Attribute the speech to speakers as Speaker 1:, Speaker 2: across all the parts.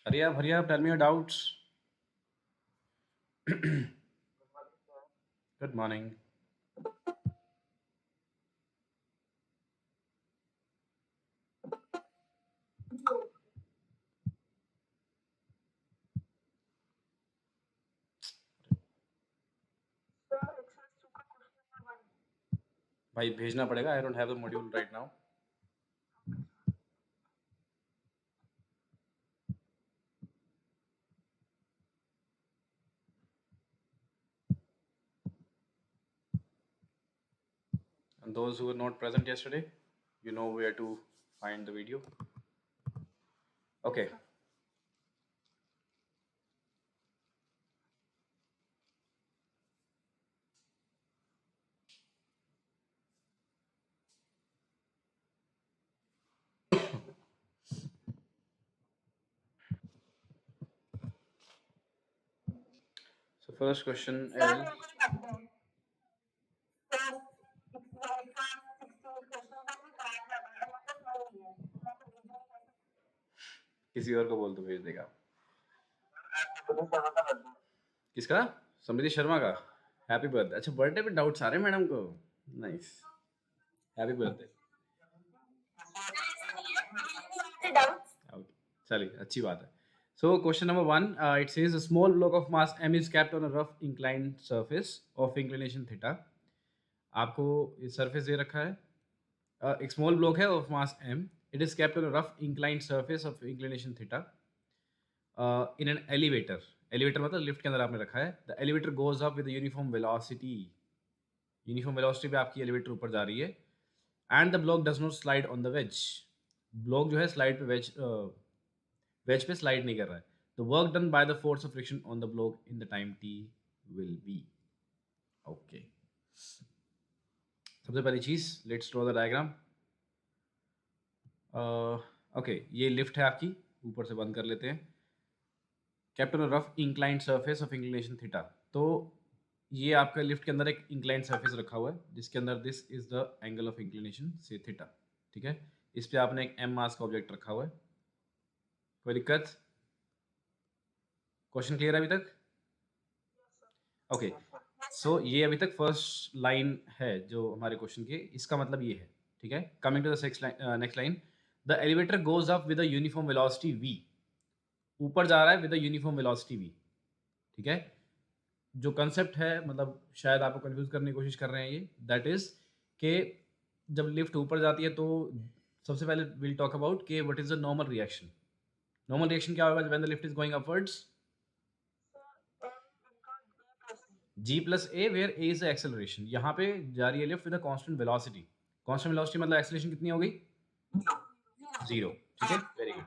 Speaker 1: Hurry up, tell me your doubts. Good morning. भाई भेजना पड़ेगा, I don't have the module right now. And those who were not present yesterday, you know where to find the video. Okay. So first question is, किसी और को बोल दो भेज देगा. किसका? समृद्धि शर्मा का. Happy birthday. अच्छा, बर्थडे पे डाउट्स आ रहे हैं मैडम को. नाइस. Happy birthday. चलिए, अच्छी बात है. So question number 1, it says a small block of mass m is kept on a rough inclined surface of inclination theta. आपको ये सरफेस दे रखा है. एक स्मॉल ब्लॉक है of mass m. It is kept on a rough inclined surface of inclination theta in an elevator. Elevator मतलब lift के अंदर आपने रखा है. The elevator goes up with a uniform velocity. Uniform velocity पे आपकी elevator ऊपर जा रही है. And the block does not slide on the veg. Block जो है स्लाइड पे वेज पे स्लाइड नहीं कर रहा है. The work done by the force of friction on the block in the time T will be. Okay, सबसे पहली चीज, let's draw the diagram. Okay, ये लिफ्ट है आपकी, ऊपर से बंद कर लेते हैं. Kept on a rough inclined surface of inclination theta. तो ये आपका लिफ्ट के अंदर एक इंक्लाइंड सरफेस रखा हुआ है जिसके अंदर this is the angle of inclination से थीटा. ठीक है, इस पे आपने एक एम मास का ऑब्जेक्ट रखा हुआ है. कोई दिक्कत? क्वेश्चन क्लियर है अभी तक? ओके, सो ये अभी तक फर्स्ट लाइन है जो हमारे क्वेश्चन की. इसका मतलब ये है. ठीक है, coming to the next line. The elevator goes up with a uniform velocity v. ऊपर जा रहा है with a uniform velocity v. ठीक है, जो कंसेप्ट है, मतलब शायद आपको कंफ्यूज करने की कोशिश कर रहे हैं ये, दैट इज कि जब लिफ्ट ऊपर जाती है तो सबसे पहले विल टॉक अबाउट कि what is the normal reaction. Normal reaction क्या होगा when the lift is going upwards? g plus A, where A is the acceleration. यहाँ पे जा रही है lift with a constant velocity. Constant velocity मतलब acceleration कितनी हो गई? 0. ठीक है, वेरी गुड.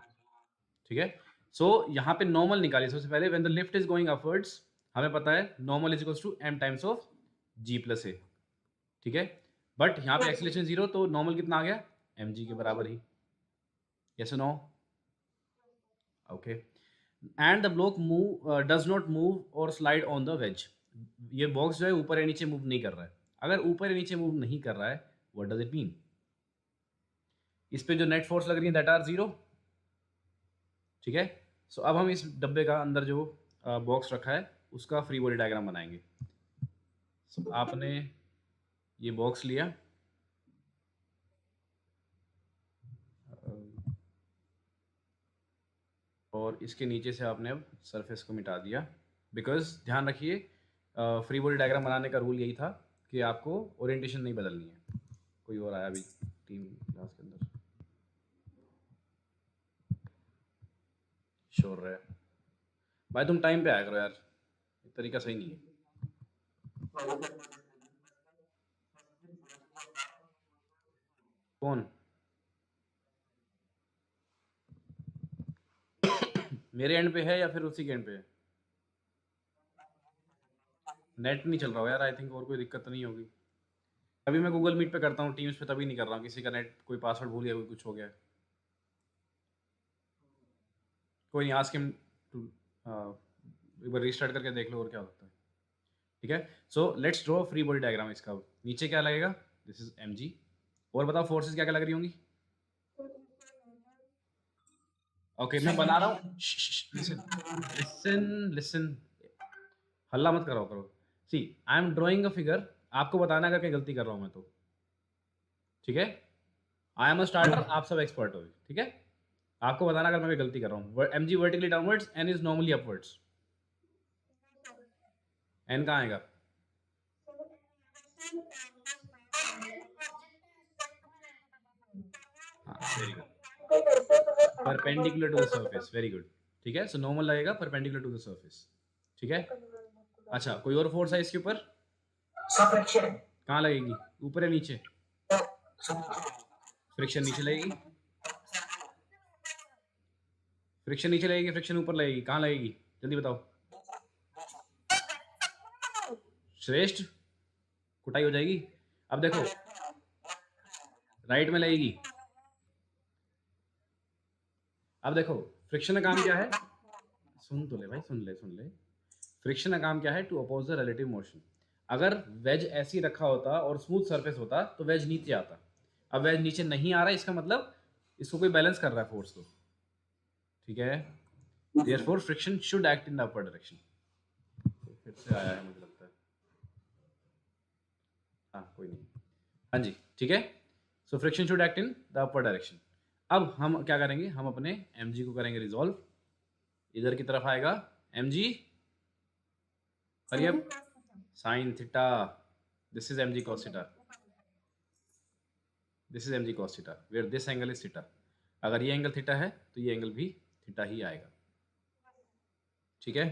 Speaker 1: ठीक है, सो यहाँ पे नॉर्मल निकालिए सबसे पहले. When the lift is going upwards, हमें पता है normal is equals to m times of g plus a. ठीक है, बट यहाँ पे एक्सेलरेशन 0, तो नॉर्मल कितना आ गया? mg के बराबर ही. यस और no? Okay. And the block move does not move or slide on the wedge. ये बॉक्स जो है ऊपर या नीचे मूव नहीं कर रहा है. अगर ऊपर या नीचे मूव नहीं कर रहा है, व्हाट डज इट मीन? इस पे जो नेट फोर्स लग रही है दैट आर 0. ठीक है, सो अब हम इस डब्बे का अंदर जो बॉक्स रखा है उसका फ्री बॉडी डायग्राम बनाएंगे. सो आपने ये बॉक्स लिया, और इसके नीचे से आपने अब सरफेस को मिटा दिया. बिकॉज ध्यान रखिए, फ्री बॉडी डायग्राम बनाने का रूल यही था कि आपको ओरिएंटेशन नहीं बदलनी है. कोई और आया अभी टीम क्लास के अंदर? श्योर है भाई, तुम टाइम पे आया करो यार, ये तरीका सही नहीं है. कौन? मेरे एंड पे है या फिर उसी के एंड पे है? नेट नहीं चल रहा हो यार, आई थिंक. और कोई दिक्कत तो नहीं होगी. अभी मैं गूगल मीट पे करता हूँ, टीम्स पे तभी नहीं कर रहा हूँ. किसी का नेट, कोई पासवर्ड भूल गया, कोई कुछ हो गया. कोई नहीं, आस्क हिम टू एक बार रीस्टार्ट करके देख लो और क्या होता है. ठीक है, so let's draw free body diagram. इसका नीचे क्या लगेगा? This is mg. और बताओ फोर्सेस क्या क्या लग रही होंगी? ओके मैं बना रहा हूँ, लिसन लिसन लिसन, हल्ला मत करो। See I am drawing a figure, आपको बताना अगर कहीं गलती कर रहा हूँ मैं तो, ठीक है। आई एम अ स्टार्टर, आप सब एक्सपर्ट हो, ठीक है। आपको बताना अगर मैं कोई गलती कर रहा हूँ। M G vertically downwards, N is normally upwards. N कहाँ आएगा? Very good, perpendicular to the surface, very good. ठीक है, सो नॉर्मल लगेगा परपेंडिकुलर टू द सर्फेस, ठीक है। अच्छा, कोई और फोर्स है इसके ऊपर? कहाँ लगेगी, ऊपर या नीचे? फ्रिक्शन नीचे लगेगी, फ्रिक्शन नीचे लगेगी, फ्रिक्शन ऊपर लगेगी, कहाँ लगेगी जल्दी बताओ। श्रेष्ठ, कुटाई हो जाएगी। अब देखो, राइट में लगेगी। अब देखो, फ्रिक्शन का काम क्या है? सुन तो ले भाई, सुन ले। फ्रिक्शन का काम क्या है? To oppose the relative motion. अगर वेज ऐसे ही रखा होता और स्मूथ सरफेस होता तो वेज नीचे आता। अब वेज नीचे नहीं आ रहा है, इसका मतलब इसको कोई बैलेंस कर रहा है फोर्स को, ठीक है। Therefore friction should act in the upper direction. फिर से आया है मुझे लगता है, हाँ कोई नहीं, हाँ जी ठीक है। So friction should act in the upper direction. अब हम क्या करेंगे, हम अपने एम को करेंगे रिजॉल्व। इधर की तरफ आएगा एम जी, और ये sine theta, this is M G cos theta, this is M G cos theta, where this angle is theta. अगर ये एंगल थीटा है तो ये एंगल भी थीटा ही आएगा, ठीक है।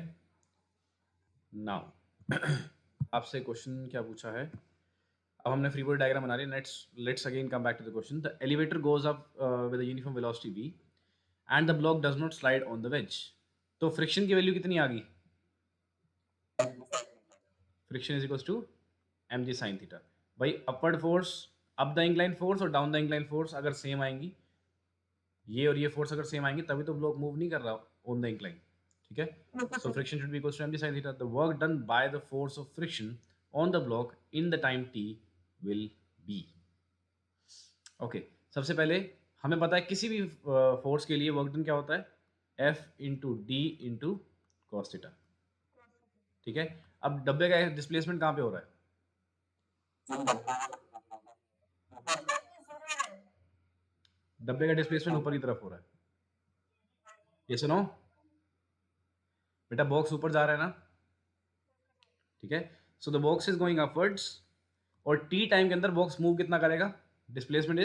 Speaker 1: नाउ आपसे क्वेश्चन क्या पूछा है, अब हमने फ्री बॉडी डायग्राम बना लिया। Let's again come back to the question. The elevator goes up with a uniform velocity v and the block does not slide on the wedge. तो फ्रिक्शन की वैल्यू कितनी आ गई? Friction is equals to M G sine theta. भाई upward force, up the incline force और down the incline force अगर same आएंगी, ये और ये फोर्स अगर सेम आएंगी, तभी तो ब्लॉक मूव नहीं कर रहा ऑन द इंक्लाइन, ठीक है। So friction should be equals to M G sine theta. The work done by the force of friction on the block in the time t will be. Okay, सबसे पहले हमें पता है किसी भी force के लिए वर्क डन क्या होता है, F into D into cos theta, ठीक है। अब डब्बे का डिस्प्लेसमेंट कहाँ पे हो रहा है? डब्बे का डिस्प्लेसमेंट ऊपर की तरफ हो रहा है, ये सुनो बेटा, बॉक्स ऊपर जा रहा है ना, ठीक है। So the box is going upwards, और टी टाइम के अंदर बॉक्स मूव कितना करेगा? डिस्प्लेसमेंट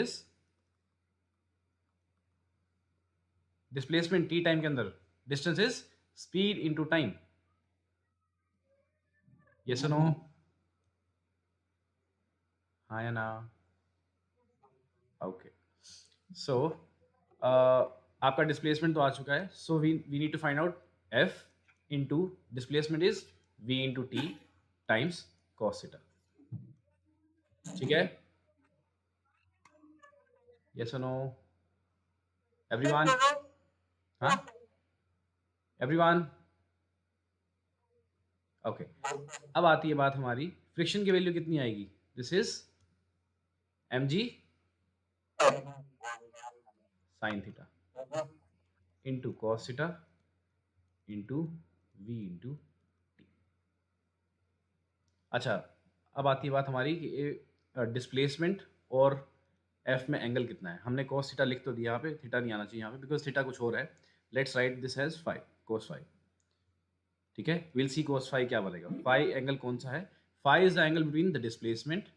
Speaker 1: टी टाइम के अंदर, distance is speed into time, ये सुनो, हाँ या ना? ओके, सो आपका डिस्प्लेसमेंट तो आ चुका है। So we need to find out F into displacement is V into T times cos theta, ठीक है। यस और नो एवरीवन? हाँ एवरीवन, ओके। अब आती है बात हमारी, फ्रिक्शन की वैल्यू कितनी आएगी? This is M ji sine theta into cos theta into V into T. अच्छा, अब आती है बात हमारी कि डिस्प्लेसमेंट और एफ में एंगल कितना है। हमने कॉस थीटा लिख तो दिया, यहाँ पे थीटा नहीं आना चाहिए यहाँ पे, बिकॉज थीटा कुछ और है। Let's write this as five cos five, ठीक है। विल सी कोस फाइव क्या बनेगा। फाइव एंगल कौन सा है? Five is the angle between the displacement,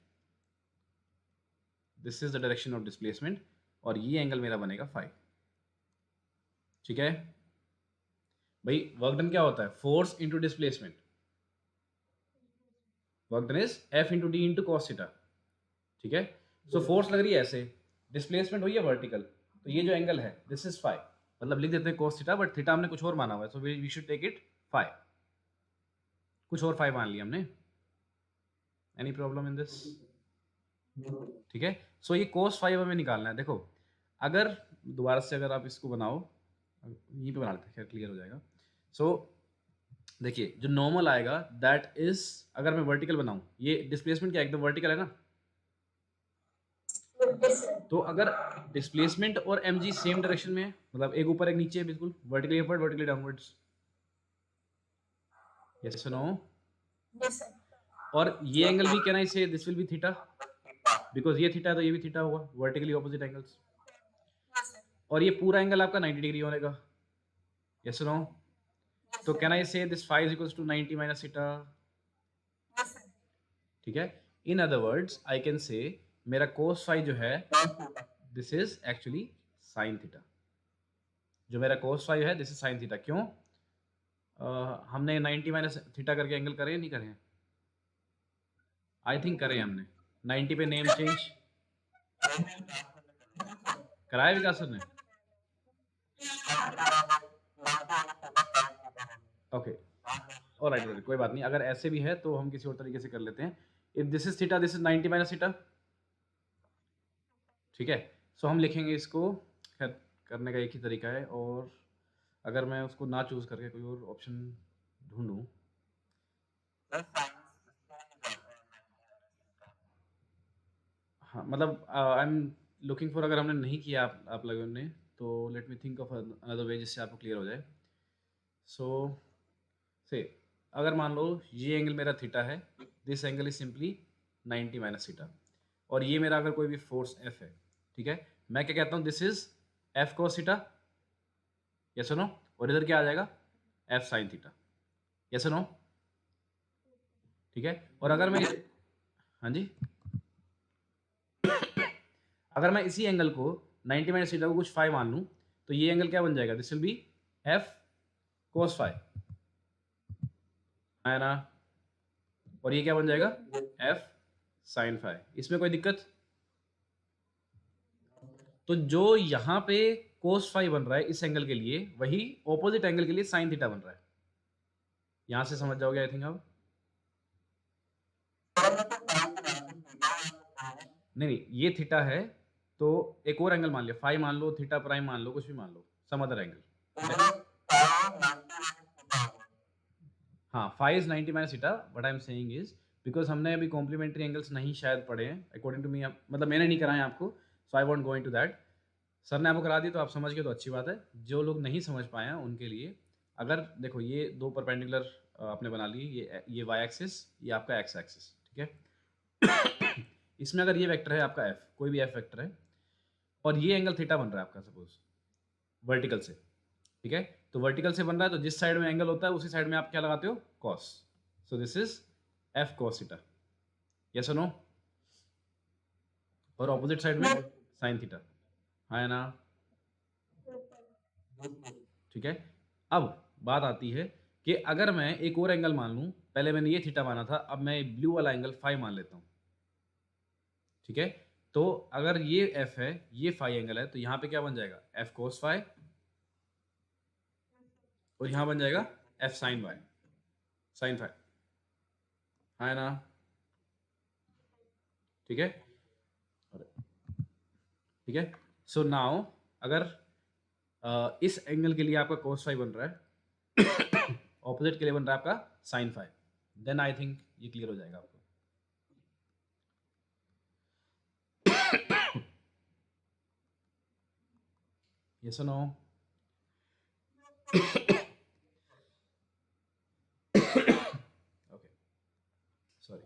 Speaker 1: this is the direction of displacement, और ये एंगल मेरा बनेगा फाइव, ठीक है। भाई वर्क डन क्या होता है? Force into displacement, work done is F into D into cos theta, ठीक है। सो फोर्स लग रही है ऐसे, डिस्प्लेसमेंट हुई है वर्टिकल, तो ये जो एंगल है दिस इज फाइव, मतलब लिख देते हैं cos थीटा, बट थीटा हमने कुछ और माना हुआ है, so we should take it five, कुछ और फाइव मान लिया हमने। Any problem in this? ठीक है। सो ये cos फाइव हमें निकालना है। देखो, अगर दोबारा से अगर आप इसको बनाओ, यहीं पे बना लेते हैं, खैर क्लियर हो जाएगा। सो देखिए, जो नॉर्मल आएगा दैट इज, अगर मैं वर्टिकल बनाऊं, ये डिस्प्लेसमेंट क्या एकदम वर्टिकल है ना, तो अगर डिस्प्लेसमेंट और mg सेम डायरेक्शन में है, मतलब एक ऊपर एक नीचे है, बिल्कुल vertically upward vertically downwards, yes no? और ये एंगल भी can I say this will be theta, because ये थीटा है तो ये भी थीटा होगा, वर्टिकली ऑपोजिट एंगल्स। और ये पूरा एंगल आपका 90 डिग्री होने का, यस नो? तो can I say this phi is equals to 90 minus theta, ठीक है? In other words I can say मेरा कोस फाई जो है this is actually sine theta, जो मेरा कोस फाई है दिस इज साइन थीटा। क्यों? हमने 90 माइनस थीटा करके एंगल करे या नहीं करे? आई थिंक करे हमने। 90 पे नेम चेंज कराया विकास सर ने? ओके, ऑलराइट, कोई बात नहीं। अगर ऐसे भी है तो हम किसी और तरीके से कर लेते हैं। If this is theta, this is 90 minus theta, ठीक है? सो हम लिखेंगे इसको, खैर करने का एक ही तरीका है, और अगर मैं उसको ना चूज करके कोई और ऑप्शन ढूंढूं, हाँ मतलब आई एम लुकिंग फॉर, अगर हमने नहीं किया आप लोगों ने, तो let me think of another way जिससे आपको क्लियर हो जाए। सो से अगर मान लो ये एंगल मेरा थीटा है, this angle is simply 90 minus theta, और ये मेरा अगर कोई भी फोर्स एफ है, ठीक है? मैं क्या कहता हूँ, this is F cos theta, yes no? और इधर क्या आ जाएगा, F sine theta, yes no? ठीक है? और अगर मैं हाँ जी, अगर मैं इसी एंगल को 90 माइनस थीटा को कुछ फाई मान लूँ, तो ये एंगल क्या बन जाएगा, this will be F cos phi, है ना? और ये क्या बन जाएगा, एफ साइन फाई। इसमें कोई दिक्कत? तो जो यहाँ पे कोस फाई बन रहा है इस एंगल के लिए, वही ऑपोजिट एंगल के लिए साइन थीटा बन रहा है। यहां से समझ जाओगे आई थिंक आप। नहीं नहीं, ये थीटा है, तो एक और एंगल मान लिया, फाई मान लो, थीटा प्राइम मान लो, कुछ भी मान लो, सम अदर एंगल। हाँ, phi is 90 minus theta, what I am saying is, because हमने अभी कॉम्प्लीमेंट्री एंगल्स नहीं शायद पढ़े हैं अकॉर्डिंग टू मी, मतलब मैंने नहीं कराए आपको, so I won't go into that. Sir ने आपको करा दी तो आप समझ गए तो अच्छी बात है। जो लोग नहीं समझ पाए हैं उनके लिए, अगर देखो ये दो परपेंडिकुलर आपने बना ली, ये वाई एक्सिस, ये आपका एक्स एक्सिस, ठीक है? इसमें अगर ये वेक्टर है आपका एफ, कोई भी एफ वेक्टर है, और ये एंगल थीटा बन रहा है आपका सपोज वर्टिकल से, ठीक है? तो वर्टिकल से बन रहा है, तो जिस साइड में एंगल होता है उसी साइड में आप क्या लगाते हो, cos. So this is F cos theta, yes और नो? और ऑपोजिट साइड में साइन थीटा, है ना? ठीक है? अब बात आती है कि अगर मैं एक और एंगल मान लूं, पहले मैंने ये थीटा माना था, अब मैं ब्लू वाला एंगल फाई मान लेता हूं, ठीक है? तो अगर ये एफ है, ये फाई एंगल है, तो यहाँ पे क्या बन जाएगा, एफ कोस फाई, और यहाँ बन जाएगा F sine Y, sine phi, है ना? ठीक है? ठीक है? सो नाउ अगर इस एंगल के लिए आपका कोस फाई बन रहा है, ऑपोजिट के लिए बन रहा है आपका sine phi, then I think ये क्लियर हो जाएगा आपको। यस और नो? Okay, sorry.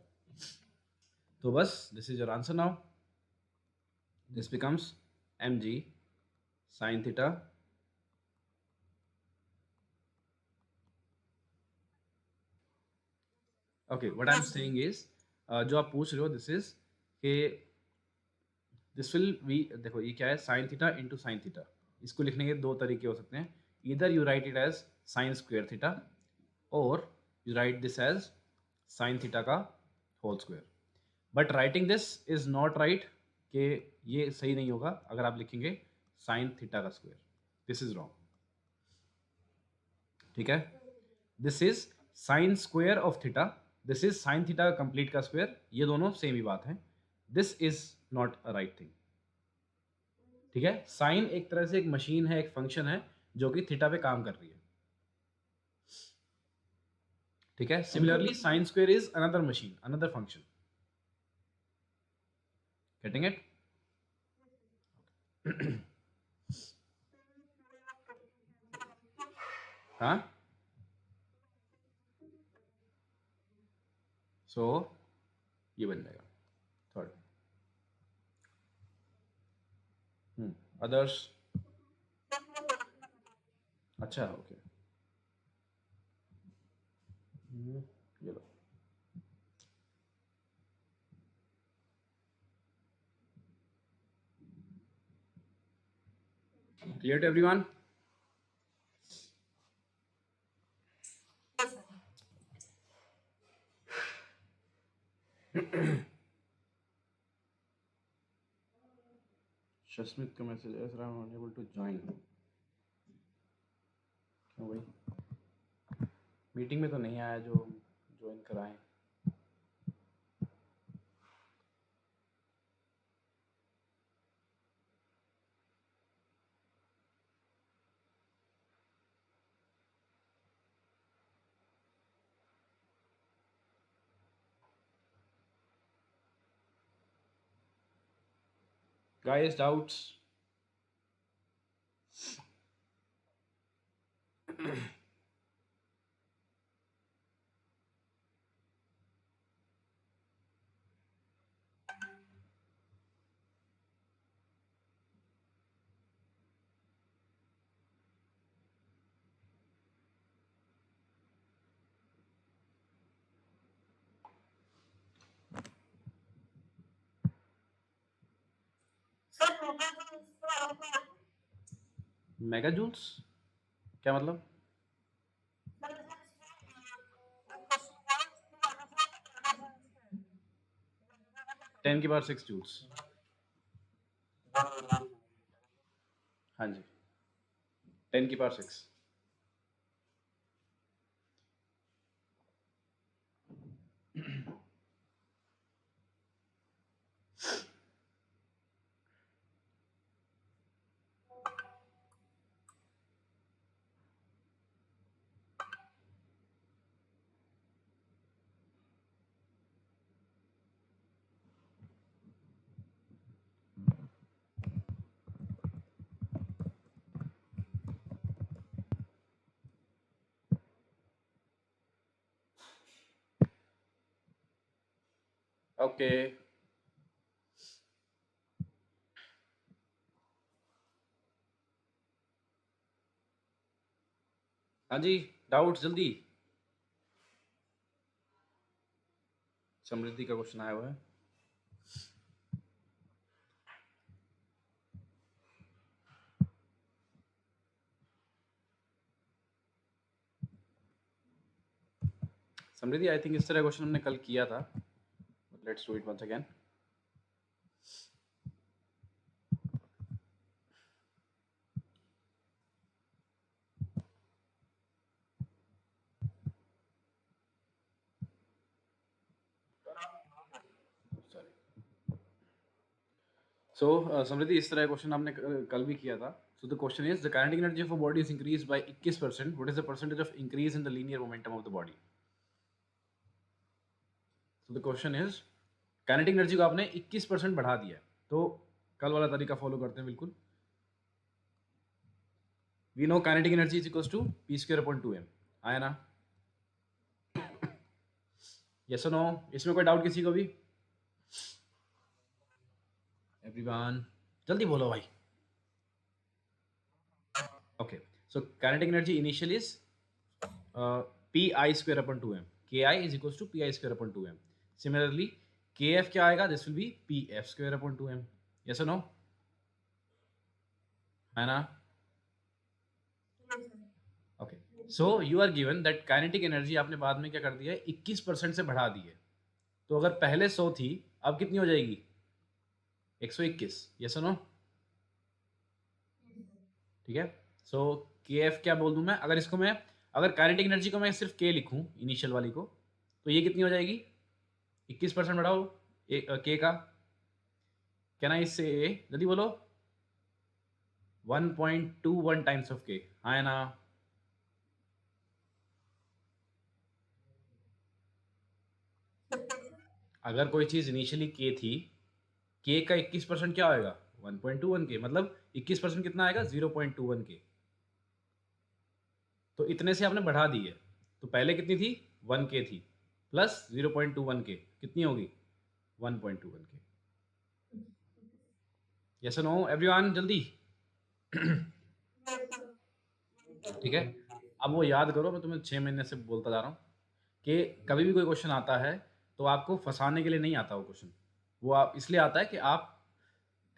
Speaker 1: तो बस this is your answer now, this becomes mg sin theta okay. What I am saying is, जो आप पूछ रहे हो दिस इज के दिस विल बी, देखो ये क्या है, sine theta into sine theta. इसको लिखने के दो तरीके हो सकते हैं, इधर you write it as sine square theta, और you write this as sine theta का whole square. But writing this is not right, कि ये सही नहीं होगा अगर आप लिखेंगे साइन थीटा का स्क्वायर, दिस इज रॉन्ग, ठीक है? This is sine square of theta, this is sine theta का कंप्लीट का स्क्वायर, ये दोनों सेम ही बात है, this is not a right thing, ठीक है? साइन एक तरह से एक मशीन है, एक फंक्शन है जो कि थीटा पे काम कर रही है, ठीक है? Similarly sine square is another machine, another function, getting it? हाँ, सो ये बन जाएगा थर्ड। अदर्स। अच्छा, ओके। ये लो। Clear to everyone? शस्मित का मैसेज है, sir I am unable to join. क्यों भाई? मीटिंग में तो नहीं आया जो ज्वाइन कराएं। Guys, doubts? मेगा जूल्स क्या मतलब? 10 की पावर 6 जूल्स। हाँ जी, 10 की पावर 6। ओके, हाँ जी, डाउट्स जल्दी। समृद्धि का क्वेश्चन आया हुआ है। समृद्धि, आई थिंक इस तरह क्वेश्चन हमने कल किया था। Let's do it once again. So Samriddhi, इस तरह क्वेश्चन हमने कल भी किया था। So the question is the kinetic energy of a body is increase by 21%, what is the percentage of increase in the linear momentum of the body? So the question is kinetic energy को आपने 21% बढ़ा दिया है, तो कल वाला तरीका follow करते हैं बिल्कुल। We know kinetic energy is equals to P square upon 2m, आया ना? यस और नो? इसमें कोई डाउट किसी को भी? एवरीवन जल्दी बोलो भाई। Okay, so kinetic energy initial is P I square upon 2m, K I is equals to P I square upon 2m। Similarly K F क्या आएगा? This will be P F square upon 2m। Yes और no? है ना? Okay, so you are given that kinetic energy आपने बाद में क्या कर दिया है? 21% से बढ़ा दी है। तो अगर पहले 100 थी, अब कितनी हो जाएगी? 121। यस और नो? ठीक है, सो के एफ क्या बोल दूं मैं? अगर इसको मैं, अगर काइनेटिक एनर्जी को मैं सिर्फ के लिखूं इनिशियल वाली को, तो ये कितनी हो जाएगी? 21% बढ़ाओ के का। कैन आई से, जल्दी बोलो। 1.21 टाइम्स ऑफ के, हाँ है ना? अगर कोई चीज इनिशियली के थी, के का 21% क्या होएगा? 1.21 के, मतलब 21% कितना आएगा 0.21 के। तो इतने से आपने बढ़ा दी है, तो पहले कितनी थी 1 के थी, प्लस 0.21 के कितनी होगी 1.21 के। यस और नो एवरीवन, जल्दी। ठीक है, अब वो याद करो, मैं तुम्हें 6 महीने से बोलता जा रहा हूँ कि कभी भी कोई क्वेश्चन आता है तो आपको फंसाने के लिए नहीं आता वो क्वेश्चन, वो आप इसलिए आता है कि आप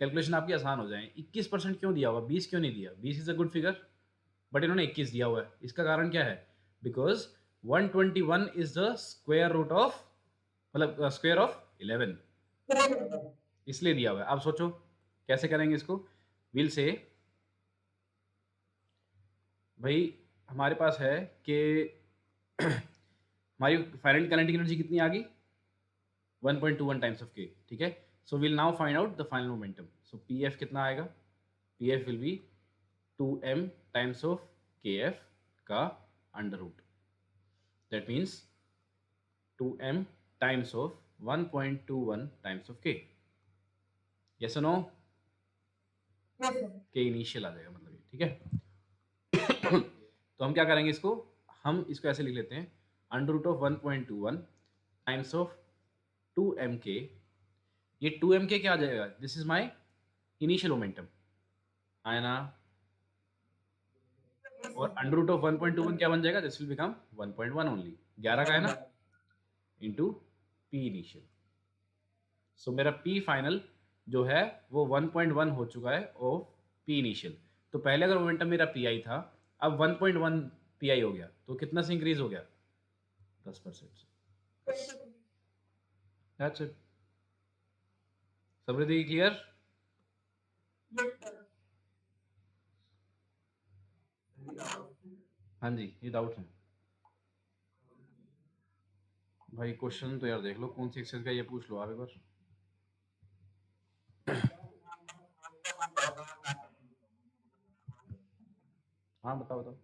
Speaker 1: कैलकुलेशन आपकी आसान हो जाए। 21% क्यों दिया हुआ, 20 क्यों नहीं दिया? 20 is a good figure, but इन्होंने 21 दिया हुआ है। इसका कारण क्या है? Because 121 is the square root of, मतलब स्क्वायर ऑफ 11, इसलिए दिया हुआ है। अब सोचो कैसे करेंगे इसको। विल से भाई हमारे पास है कि हमारी फाइनल काइनेटिक एनर्जी कितनी आ गई 1.21 टाइम्स ऑफ के, ठीक है। So will now find out the final momentum. So P F कितना आएगा, P F will be 2m times of K F का under root, that means 2m times of 1.21 times of K. Yes और no? K initial आ जाएगा मतलब ये, ठीक है। तो हम क्या करेंगे इसको, हम इसको ऐसे लिख लेते हैं under root of 1.21 times of 2mk। ये 2mk क्या आ जाएगा, this is my initial momentum आया ना, और अंडर रूट ऑफ 1.21 क्या बन जाएगा, दिस विल बिकम 1.1 ओनली, 11 का है ना, इंटू पी इनिशियल। सो मेरा पी फाइनल जो है वो 1.1 हो चुका है ऑफ पी इनिशियल। तो पहले अगर मोमेंटम मेरा पी आई था, अब 1.1 पी आई हो गया, तो कितना से इंक्रीज हो गया 10% से। That's it. Samriddhi clear? हाँ जी, ये डाउट है भाई। क्वेश्चन तो यार देख लो कौन सी एक्सरसाइज का, ये पूछ लो आप एक बार। हाँ बताओ बताओ।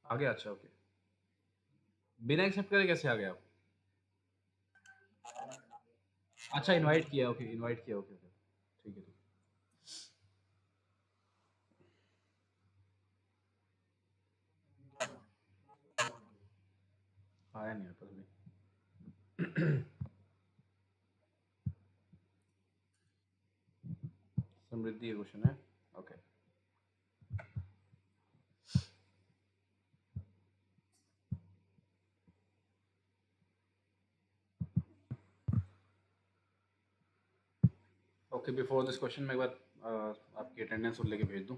Speaker 1: आ गया, अच्छा ओके। बिना एक्सेप्ट करे कैसे आ गया आप? अच्छा इनवाइट किया, ओके इनवाइट किया, ओके ओके, ठीक है ठीक है। आया नहीं पर भी। समृद्धि क्वेश्चन है, okay. Okay, before this question मैं एक बार आपकी अटेंडेंस और लेके भेज दूँ।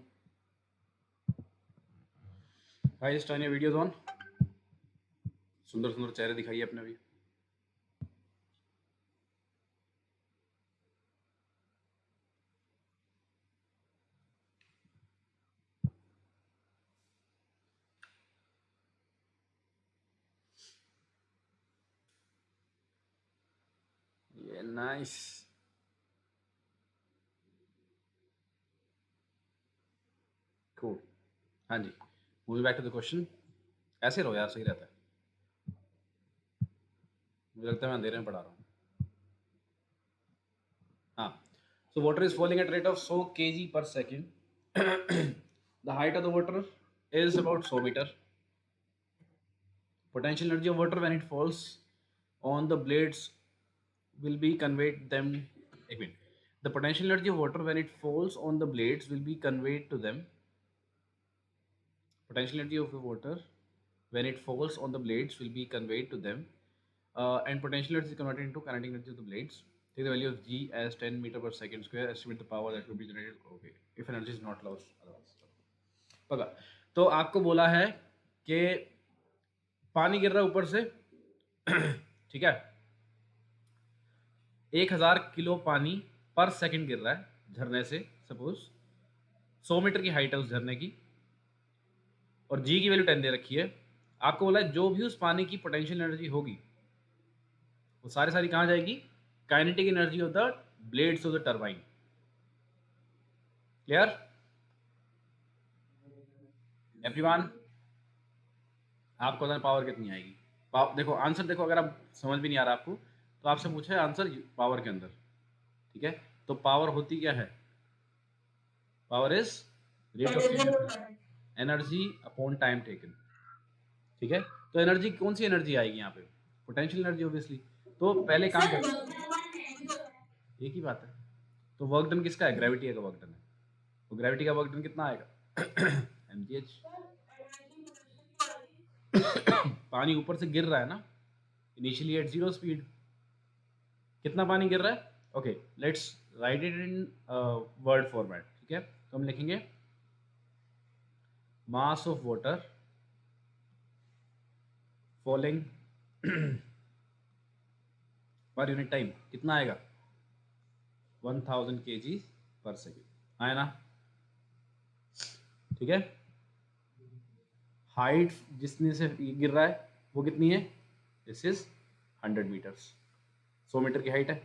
Speaker 1: Guys turn your videos on. सुंदर सुंदर चेहरे दिखाइए अपने भी। ये नाइस, कूल। हाँ जी, moving back to the question. ऐसे रहो यार, सही रहता है। मुझे लगता है मैं अंधेरे में पढ़ा रहा हूँ। हाँ, so water is falling at rate of 100 kg per second. The height of the water is about 100 meter. Potential energy of water when it falls on the blades will be conveyed them. एक minute. The potential energy of water when it falls on the blades will be conveyed to them. Potential energy of the water when it falls on the blades will be conveyed to them, and potential energy is converted into kinetic energy of the blades. Take the value of g as 10 meter per second square. Estimate the power that will be generated. Okay, if energy is not lost otherwise. पगा, तो आपको बोला है कि पानी गिर रहा है ऊपर से। ठीक है, 1000 किलो पानी पर सेकंड गिर रहा है झरने से, सपोज 100 मीटर की हाइट है उस झरने की, और जी की वैल्यू 10 दे रखी है। आपको बोला है जो भी उस पानी की पोटेंशियल एनर्जी होगी वो सारी सारी कहाँ जाएगी, kinetic energy of the blades of the turbine. Clear? Everyone, आपको बताना पावर कितनी आएगी। देखो आंसर देखो, अगर आप समझ भी नहीं आ रहा आपको तो आपसे पूछा है आंसर पावर के अंदर, ठीक है। तो पावर होती क्या है? Power is rate of energy upon time taken, ठीक है। तो एनर्जी कौन सी एनर्जी आएगी यहाँ पे? Potential energy obviously. तो पहले काम कर, एक ही बात है। तो वर्क डन किसका है? ग्रेविटी का वर्क डन है। तो ग्रेविटी का वर्क डन कितना आएगा? mgh। पानी ऊपर से गिर रहा है ना, इनिशियली एट जीरो स्पीड। कितना पानी गिर रहा है? Okay, let's write it in word format, ठीक है। तो हम लिखेंगे मास ऑफ वाटर फॉलिंग पर यूनिट टाइम कितना आएगा? 1000 kg पर सेकेंड आया ना, ठीक है। हाइट जितने से गिर रहा है वो कितनी है? दिस इज 100 मीटर्स, 100 मीटर की हाइट है,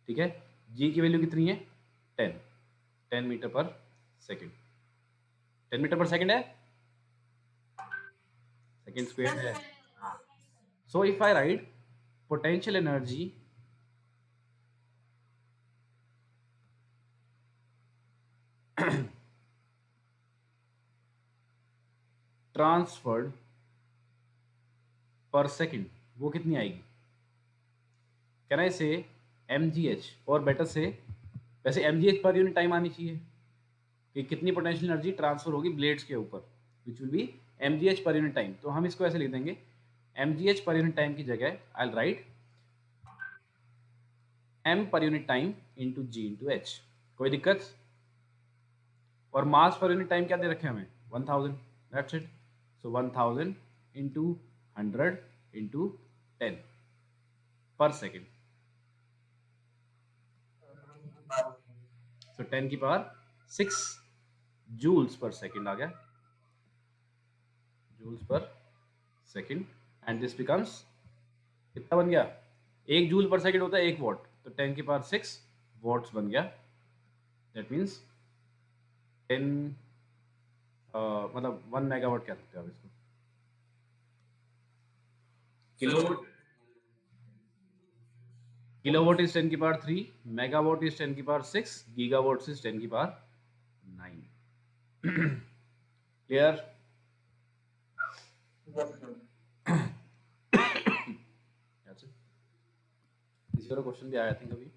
Speaker 1: ठीक है। जी की वैल्यू कितनी है? 10, 10 मीटर पर सेकेंड। 10 मीटर पर सेकेंड है, सेकेंड स्क्वायर है। हाँ। So if I right potential energy transferred पर सेकेंड, वो कितनी आएगी? कैन आई से mgh, और बेटर से, वैसे mgh पर यूनिट टाइम आनी चाहिए कि कितनी पोटेंशियल एनर्जी ट्रांसफर होगी ब्लेड्स के ऊपर, विच विल बी mgh पर यूनिट टाइम। तो हम इसको ऐसे लिख देंगे, mgh पर यूनिट टाइम की जगह आई विल राइट m पर unit time into G into H. कोई दिक्कत? और मास पर यूनिट टाइम क्या दे रखे हैं हमें? 1000, that's it. So 1000 into 100 into 10 पर सेकेंड। सो 10 की पावर 6 जूल्स पर सेकेंड आ गया, joules per second. And this becomes, कितना बन गया? 1 जूल पर सेकेंड होता है 1 वॉट, तो 10 की पावर 6 वॉट्स बन गया। दैट मीन्स 10 मतलब 1 मेगावाट कह सकते हो आप इसको। किलोवाट, किलोवाट इज 10 की पावर 3, मेगावाट इज 10 की पावर 6, गीगावाट इज 10 की पावर 9। क्लियर? इसी तरह क्वेश्चन भी आया था कभी।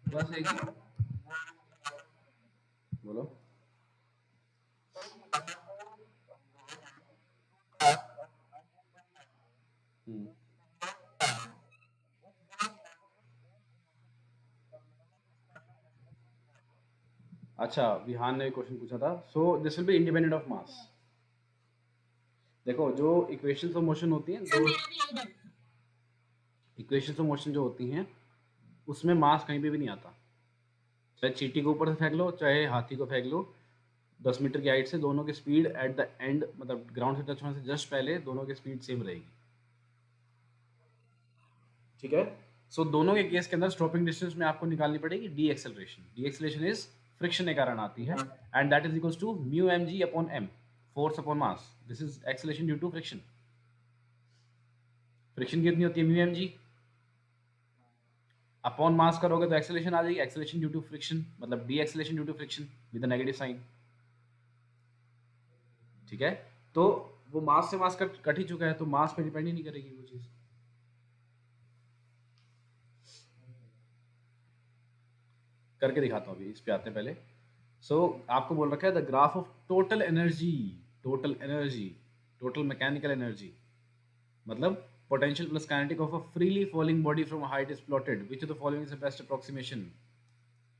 Speaker 1: बस एक बोलो। अच्छा, विहान ने क्वेश्चन पूछा था। So this will be independent of mass. देखो जो इक्वेशंस ऑफ मोशन होती हैं, दो इक्वेशंस ऑफ मोशन जो होती हैं उसमें मास कहीं पे भी नहीं आता। चाहे चींटी को ऊपर से फेंक लो, चाहे हाथी को फेंक लो, 10 मीटर की हाइट से, दोनों की स्पीड एट द एंड, मतलब ग्राउंड से टच होने से जस्ट पहले, दोनों की स्पीड सेम रहेगी, ठीक है। सो दोनों के केस के अंदर स्टॉपिंग डिस्टेंस में आपको निकालनी पड़ेगी deceleration. Deceleration is friction के कारण आती है, and that is equals to mu M G upon M, force upon mass. This is acceleration due to friction. Friction कितनी होती है? Mu M G. Upon mass करोगे तो acceleration आ जाएगी, एक्सेलरेशन ड्यू टू फ्रिक्शन, मतलब deceleration due to friction with negative sign, ठीक है। तो वो मास से मास कट ही चुका है, तो मास पे डिपेंड ही नहीं करेगी वो चीज। करके दिखाता हूँ, अभी इस पे आते हैं पहले। सो आपको बोल रखा है the graph of total energy, total energy, total mechanical energy, मतलब potential plus kinetic of a freely falling body from a height is plotted. Which of the following is the best approximation?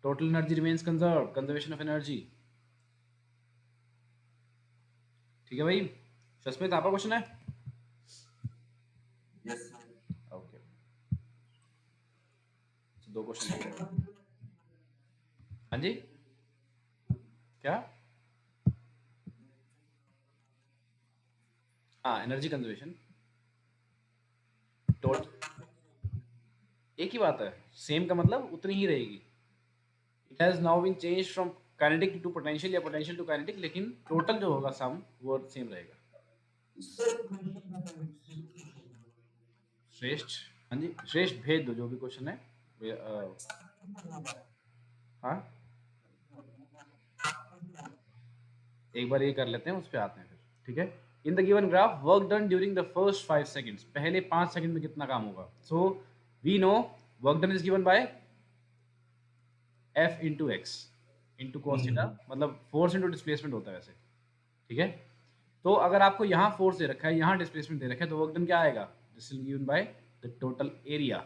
Speaker 1: Total energy remains conserved, conservation of energy, ठीक है भाई। सस्मित आपका question है? Yes sir. Okay, दो question. हाँ जी, क्या? हाँ, energy conservation total एक ही बात है, सेम का मतलब उतनी ही रहेगी। It has now been change from kinetic to potential या पोटेंशियल टू काइनेटिक, लेकिन टोटल जो होगा सम वो सेम रहेगा। श्रेष्ठ, हाँ जी, श्रेष्ठ भेज दो जो भी क्वेश्चन है। हाँ, एक बार ये कर लेते हैं, उस पर आते हैं फिर, ठीक है। In the given graph work done during the first 5 seconds, पहले 5 सेकंड में कितना काम होगा। So we know work done is given by F into X into cos theta, मतलब फोर्स इंटू डिस्प्लेसमेंट होता है वैसे, ठीक है। तो अगर आपको यहाँ फोर्स दे रखा है, यहाँ डिस्प्लेसमेंट दे रखा है, तो वर्क डन क्या आएगा, this will given by the total area,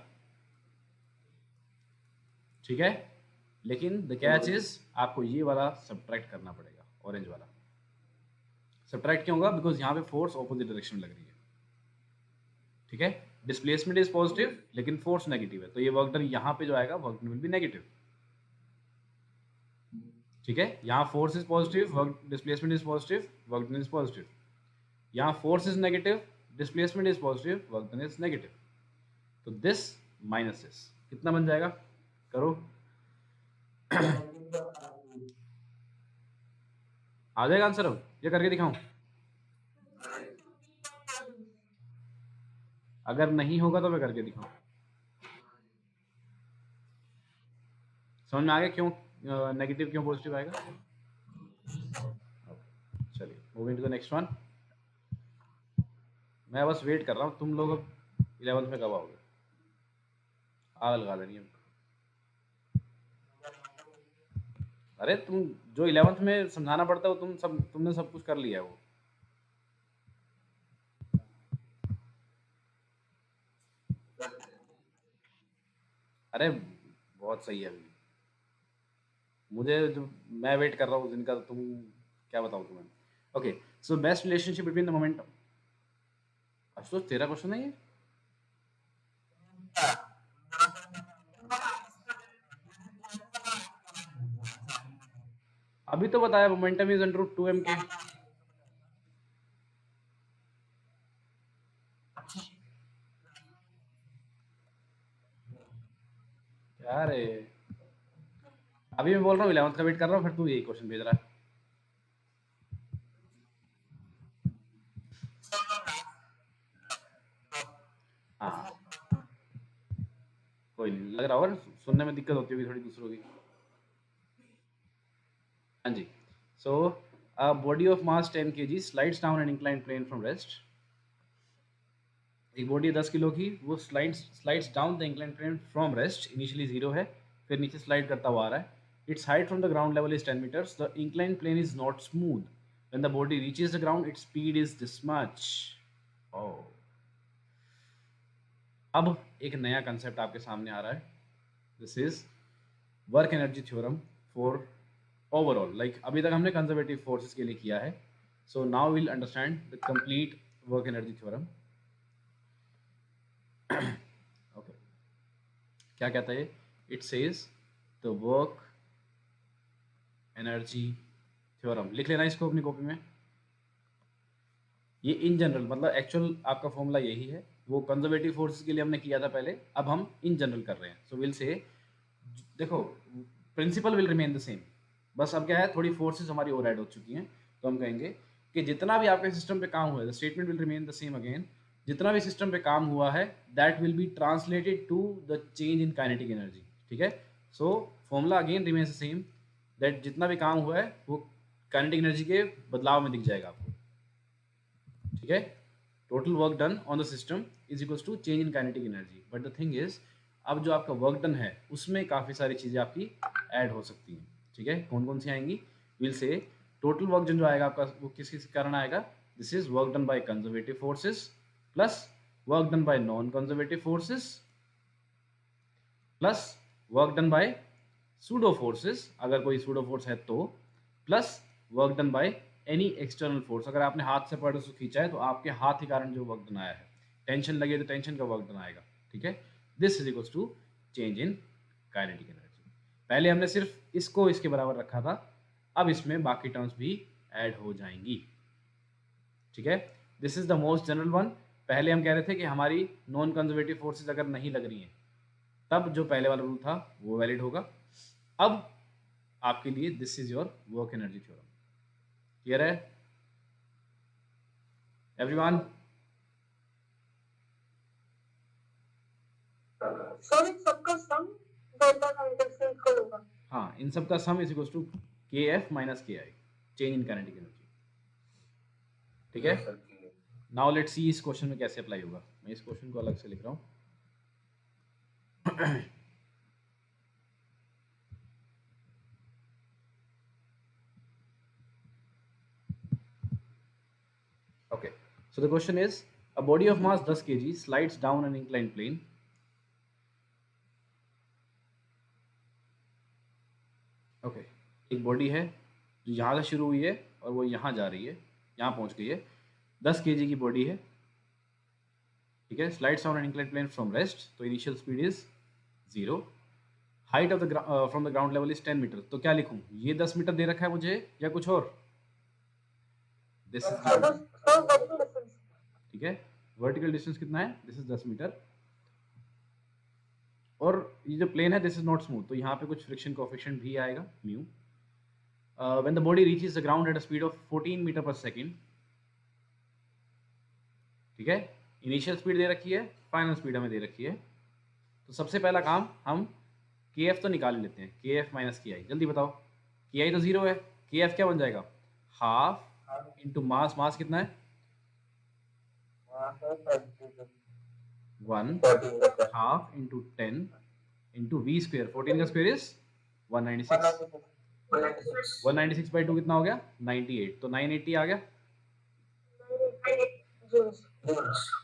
Speaker 1: ठीक है। लेकिन द कैच इज आपको ये वाला सब्ट्रैक्ट करना पड़ेगा, ऑरेंज वाला। सब्ट्रैक्ट क्यों होगा, बिकॉज यहाँ पे फोर्स ऑपोजिट डायरेक्शन में लग रही है, ठीक है। डिस्प्लेसमेंट इज पॉजिटिव लेकिन फोर्स नेगेटिव है, तो ये वर्क डन यहाँ पे जो आएगा work done will be negative, ठीक है। यहाँ force is positive, work displacement is positive, work done is positive. यहाँ force is negative, displacement is positive, work done is negative. तो दिस माइनस दिस कितना बन जाएगा, करो। आ जाएगा आंसर, अब ये करके दिखाऊं, अगर नहीं होगा तो मैं करके दिखाऊं। समझ में आ गया क्यों नेगेटिव क्यों पॉजिटिव आएगा। चलिए moving to the next one. मैं बस वेट कर रहा हूँ, तुम लोग अब 11th में कब आओगे, आग लगा देनी है। अरे तुम जो 11th में समझाना पड़ता है वो तुमने सब कुछ कर लिया है वो। अरे बहुत सही है अभी, मुझे जो मैं वेट कर रहा हूँ उस दिन का, तो तुम क्या बताऊँ तुम्हें। Okay, so best relationship between the momentum. Ashutosh तेरा क्वेश्चन है ये। अभी तो बताया momentum is under root 2m के। क्या रे, अभी मैं बोल रहा हूँ 11th का वेट कर रहा हूँ, फिर तू यही क्वेश्चन भेज रहा है। हाँ कोई नहीं, लग रहा होगा ना, सुनने में दिक्कत होती होगी थोड़ी दूसरों की। हाँ जी, so body of mass 10 kg slides down an incline plane from rest. एक बॉडी है 10 किलो की, वो slides down the incline plane from rest, initially 0 है, फिर नीचे स्लाइड करता हुआ आ रहा है। Its height from the ground level is 10 meters, the incline plane is not smooth, when the body reaches the ground its speed is this much. Oh, अब एक नया कंसेप्ट आपके सामने आ रहा है, this is work energy theorem for overall, like अभी तक हमने कंजर्वेटिव फोर्सेस के लिए किया है, so now will understand the complete work energy theorem. Okay, क्या कहता है, it says the work energy theorem, लिख लेना इसको अपनी कॉपी में। ये इन जनरल मतलब एक्चुअल आपका फॉर्मूला यही है, वो कंजर्वेटिव फोर्सेस के लिए हमने किया था पहले, अब हम इन जनरल कर रहे हैं। सो विल से, देखो principle will remain the same, बस अब क्या है, थोड़ी फोर्सेस हमारी और ऐड हो चुकी हैं, तो हम कहेंगे कि जितना भी आपके सिस्टम पे काम हुआ है, the statement will remain the same again, जितना भी सिस्टम पे काम हुआ है that will be translated to the change in kinetic energy, ठीक है। So formula again remains the same, that जितना भी काम हुआ है वो काइनेटिक एनर्जी के बदलाव में दिख जाएगा आपको, ठीक है। Total work done on the system is equals to change in kinetic energy, but the thing is अब जो आपका वर्क डन है उसमें काफ़ी सारी चीज़ें आपकी ऐड हो सकती हैं, ठीक है। कौन कौन सी आएंगी, will say total work done जो आएगा आपका वो किस किस कारण आएगा, this is work done by conservative forces plus work done bye non conservative forces plus work done bye pseudo forces, अगर कोई सूडो फोर्स है तो, plus work done by any external force, अगर आपने हाथ से पकड़ उसको खींचा है तो आपके हाथ के कारण जो वर्क डन आया है, टेंशन लगे तो टेंशन का वर्क डन आएगा, ठीक है। This is equals to change in kinetic energy. पहले हमने सिर्फ इसको इसके बराबर रखा था, अब इसमें बाकी टर्म्स भी ऐड हो जाएंगी, ठीक है। This is the most general one. पहले हम कह रहे थे कि हमारी नॉन कंजर्वेटिव फोर्सेस अगर नहीं लग रही हैं तब जो पहले वाला रूल था वो वैलिड होगा। अब आपके लिए this is your work energy theorem. Clear है एवरीवन?
Speaker 2: सर सबका सम डेल्टा काउंटर से इक्वल होगा।
Speaker 1: हाँ, इन सब का sum is equal to KF minus KI, change in kinetic energy. ठीक है, नाउ लेट्स सी इस क्वेश्चन में कैसे अप्लाई होगा। मैं इस क्वेश्चन को अलग से लिख रहा हूँ। Okay, so the question is, a body of mass 10 kg slides down an inclined plane. Okay, एक बॉडी है जो यहाँ से शुरू हुई है और वो यहाँ जा रही है, यहाँ पहुँच गई है। 10 kg की बॉडी है, ठीक है। Slides down an inclined plane from rest, तो initial speed is 0। Height of the from the ground level is 10 meter. तो क्या लिखूँ, ये 10 मीटर दे रखा है मुझे या कुछ और? दिस इज, ठीक है, वर्टिकल डिस्टेंस कितना है, दिस इज 10 मीटर। और ये जो प्लेन है दिस इज नॉट स्मूथ, तो यहाँ पे कुछ फ्रिक्शन कोएफिशिएंट भी आएगा mu. When the body reaches the ground at a speed of 14 metre पर सेकेंड, ठीक है। इनिशियल स्पीड दे रखी है, फाइनल स्पीड हमें दे रखी है। तो सबसे पहला काम हम KF तो निकाल लेते हैं, KF माइनस KI। जल्दी बताओ, KI तो 0 है, KF क्या बन जाएगा, हाफ इंटू मास। मास कितना है, 1, half into 10 into V square. 14 का स्क्वायर इज 196। 196 बाई 2 कितना हो गया, 98। तो 980 आ गया,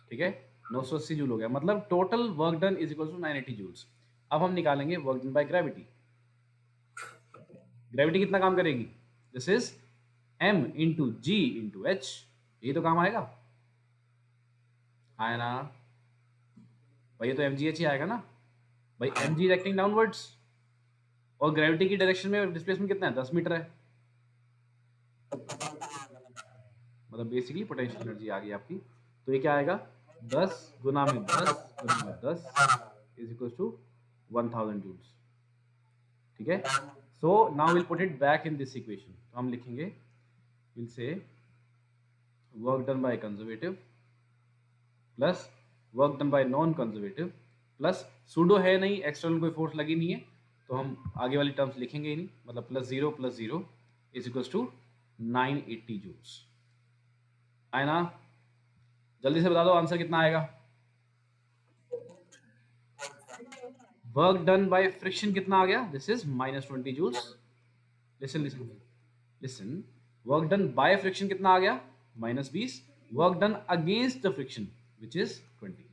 Speaker 1: ठीक है। 980 जूल हो गया। मतलब total work done is equal to 980 joules. अब हम निकालेंगे work done by gravity. Gravity कितना काम करेगी, this is M into G into H। यही तो काम आएगा, आया ना भाई? ये तो MGH ही आएगा ना भाई। MG एक्टिंग डाउनवर्ड्स और ग्रेविटी की डायरेक्शन में डिस्प्लेसमेंट कितना है, 10 मीटर है। मतलब बेसिकली पोटेंशियल एनर्जी आ गई आपकी। तो ये क्या आएगा, 10 गुना में 10 गुना में 10 इज इक्वल टू 1000 जूल्स, ठीक है। So now will put it back in this equation. तो हम लिखेंगे, will say work done by conservative plus work done bye non conservative plus pseudo है नहीं, एक्सटर्नल कोई फोर्स लगी नहीं है, तो हम आगे वाली टर्म्स लिखेंगे ही नहीं। मतलब plus 0 is equal to 980 joules. आए ना? जल्दी से बता दो आंसर कितना आएगा। वर्क डन बाय फ्रिक्शन कितना आ गया, this is -20 joules. Listen listen listen, work done by friction कितना आ गया, -20। Work done against the friction which is 20।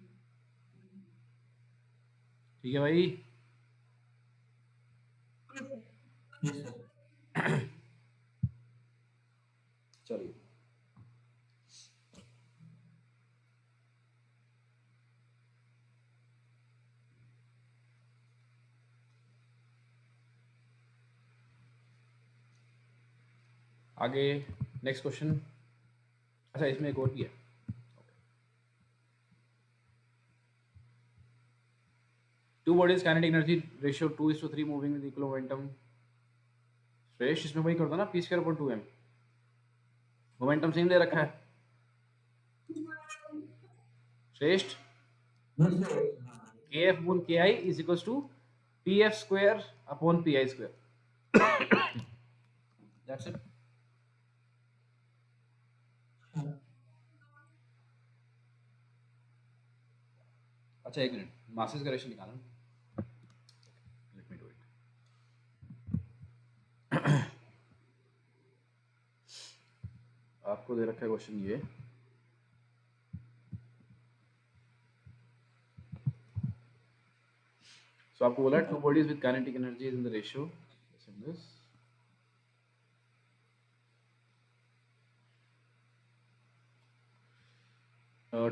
Speaker 1: ठीक है भाई? चलिए, आगे नेक्स्ट क्वेश्चन। अच्छा, इसमें एक और भी है। Two bodies kinetic energy ratio 2:3 moving with equal momentum. श्रेष्ठ, इसमें वही कर दो ना, p²/2m। मोमेंटम सेम दे रखा है Shreshth. KF/KI is equal to PF²/PI²। That's it. अच्छा, एक मिनट, मासेस का रेशियो निकालना। Let me do it. आपको दे रखा है क्वेश्चन ये, सो आपको बोला two bodies with kinetic energy in the ratio this.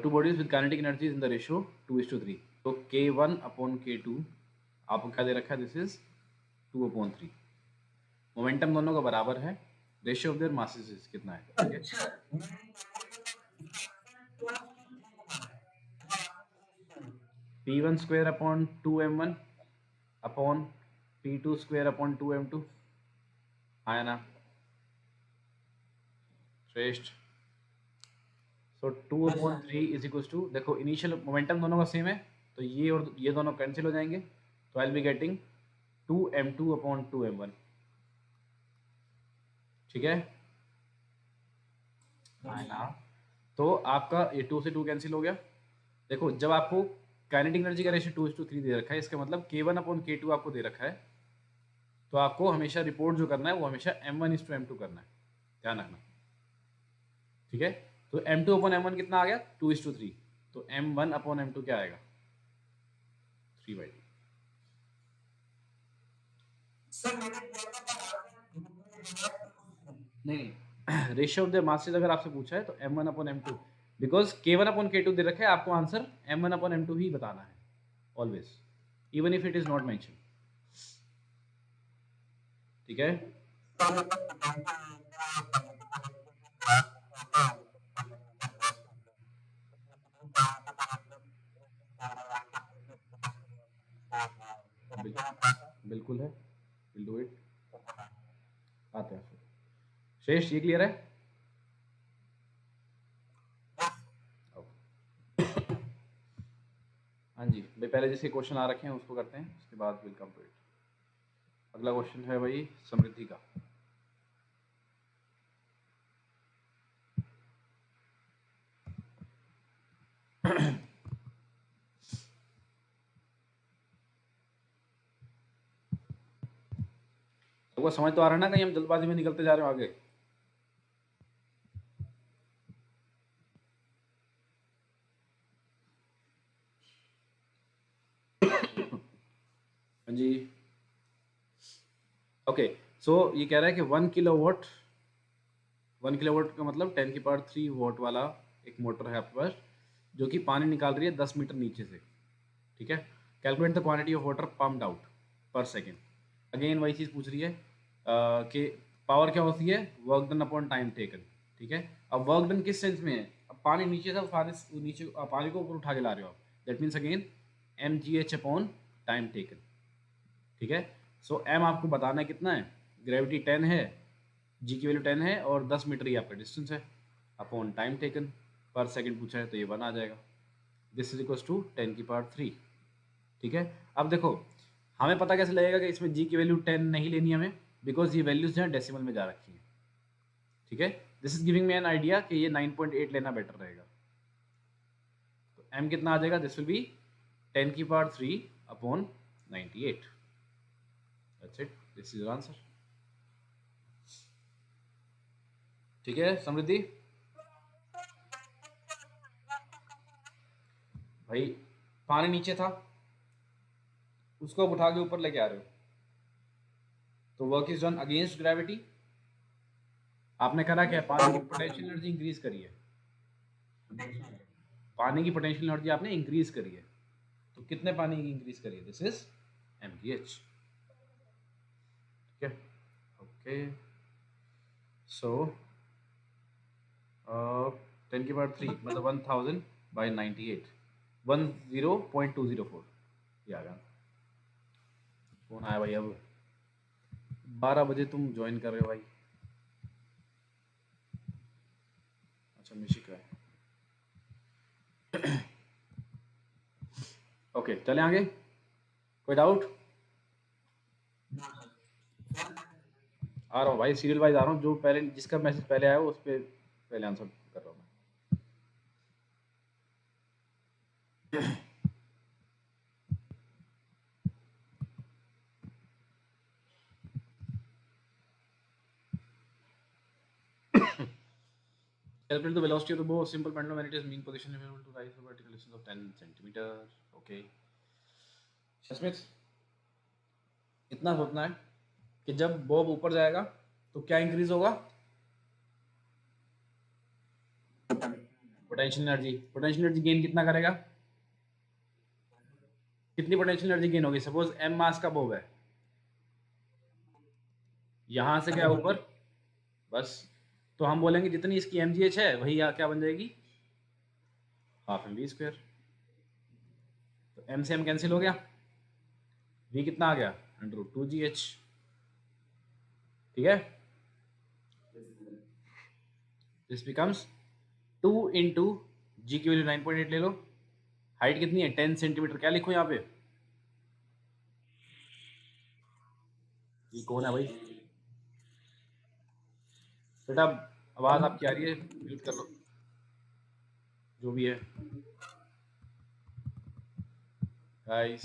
Speaker 1: Two bodies with kinetic energy in the ratio 2:3। तो K1/K2 आपको क्या दे रखा है, दिस इज 2/3। मोमेंटम दोनों का बराबर है, रेशियो ऑफ देयर मासेस कितना है, ठीक है। P1 square upon 2m1 upon P2 square upon 2m2 आया ना श्रेष्ठ। सो 2/3 इज इक्वल टू, देखो इनिशियल मोमेंटम दोनों का सेम है तो ये और ये दोनों कैंसिल हो जाएंगे, तो I will be getting 2m2 upon 2m1। ठीक है ना, तो आपका ये 2 से 2 कैंसिल हो गया। देखो जब आपको काइनेटिक एनर्जी का रेशियो 2:3 दे रखा है, इसका मतलब K1 अपॉन K2 आपको दे रखा है, तो आपको हमेशा रिपोर्ट जो करना है वो हमेशा m1:m2 करना है, ध्यान रखना। ठीक है, तो m2 अपॉन m1 कितना आ गया 2:3, तो m1 अपॉन m2 क्या आएगा 3/2। नहीं रेशियो ऑफ द मासेस अगर आपसे पूछा है तो m1 upon m2, because K1 upon K2 दे रखा है, आपको आंसर m1 अपॉन m2 ही बताना है always, even if it is not mention. ठीक है, बिल्कुल है, विल डू इट। आते हैं शेष, ये क्लियर है? हाँ जी भाई, पहले जिसके क्वेश्चन आ रखे हैं उसको करते हैं, उसके बाद विल कम टू इट। अगला क्वेश्चन है भाई समृद्धि का। तो समझ तो आ रहा है ना, कहीं हम जल्दबाजी में निकलते जा रहे हो आगे? हाँ जी ओके, सो ये कह रहा है कि 1 किलोवाट का मतलब 10⁻³ वॉट वाला एक मोटर है आपके पास, जो कि पानी निकाल रही है 10 मीटर नीचे से। ठीक है, calculate the quantity of water pumped out पर सेकेंड। अगेन वही चीज़ पूछ रही है कि पावर क्या होती है, work done upon time taken. ठीक है, अब वर्क डन किस सेंस में है, अब पानी नीचे से नीचे पानी को ऊपर उठा के ला रहे हो आप, that means again mgh upon time taken. ठीक है, सो m आपको बताना है कितना है, ग्रेविटी 10 है, g की वैल्यू 10 है और 10 मीटर ही आपका डिस्टेंस है, अपॉन टाइम टेकन पर सेकंड पूछा है तो ये 1 आ जाएगा। This is equals to 10⁻3। ठीक है, अब देखो हमें पता कैसे लगेगा कि इसमें g की वैल्यू 10 नहीं लेनी हमें, बिकॉज ये वैल्यूज जो है डेसिमल में जा रखी है। ठीक है, this is giving me an idea कि ये 9.8 लेना बेटर रहेगा। तो m कितना आ जाएगा, this will B 10⁻3 upon 98। That's it, this is answer. ठीक है समृद्धि भाई, पानी नीचे था उसको अब उठा के ऊपर लेके आ रहे हो, तो work is done against gravity. आपने करा क्या, पानी की पोटेंशियल एनर्जी इंक्रीज करी है, पानी की पोटेंशियल एनर्जी आपने इंक्रीज करी है, तो कितने पानी की इंक्रीज करी है, दिस इज mgh। ठीक है, ओके, सो 10⁻3 मतलब 1000/98, 10.204 ये आ गया। कौन आया भाई, अब 12 बजे तुम ज्वाइन कर रहे हो भाई? अच्छा मिशिका है। ओके चले आगे, कोई डाउट? आ रहा हूँ भाई, सीरियल वाइज आ रहा हूँ, जो पहले जिसका मैसेज पहले आया उस पर पहले आंसर कर रहा हूँ मैं। Calculate the velocity of the bow, simple pendulum when it is mean position if able to rise to vertical distance of 10 centimeters. Okay. Smith, इतना सोचना है कि जब बॉब ऊपर जाएगा तो क्या इंक्रीज होगा, पोटेंशियल एनर्जी गेन कितना करेगा, कितनी पोटेंशियल एनर्जी गेन होगी, सपोज m मास का बॉब है, यहां से क्या ऊपर, बस तो हम बोलेंगे जितनी इसकी mgh है वही क्या बन जाएगी, ½ mv²। तो m से m कैंसिल हो गया, v कितना आ गया √2gh, ठीक है। दिस बिकम्स 2 इंटू जी की वैल्यू 9.8 ले लो, हाइट कितनी है 10 सेंटीमीटर, क्या लिखो यहाँ पे, ये कौन है भाई बेटा, आवाज़ आपकी आ रही है, म्यूट कर लो जो भी है गाइस,